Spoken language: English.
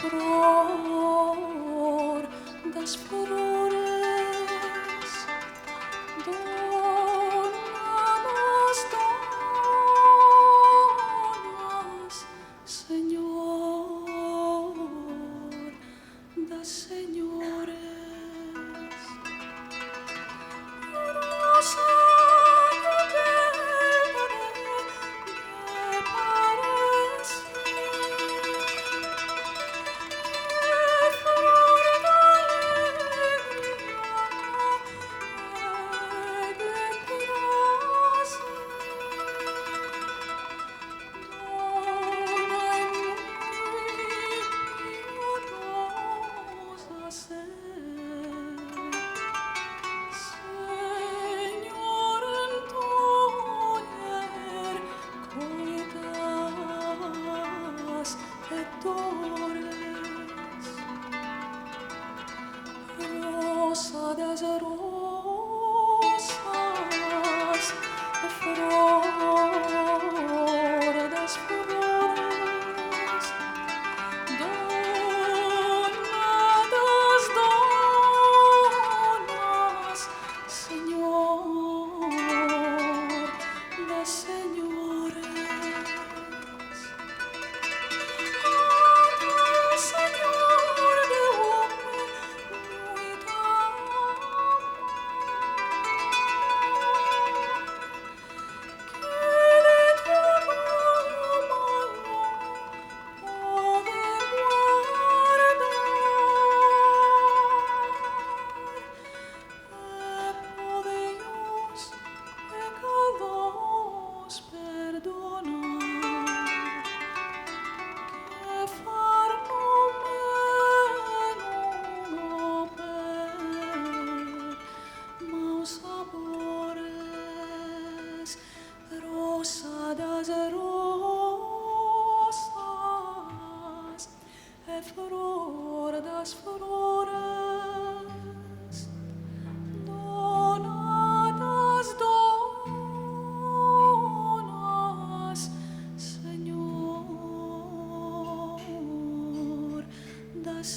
flor, das flores, donas, donas, Señor, das señores. Rosa me parece. Señor, en tu coitas et dores, rosa das rosas, flor das flores, dona das donas, Señor, das señores. Señor de hombre, muita que de tu mano pode guardar, pode os pecados perdonar. Que far no per maus sabores, rosa das rosas, e flor das flores, dona das donas, Señor, das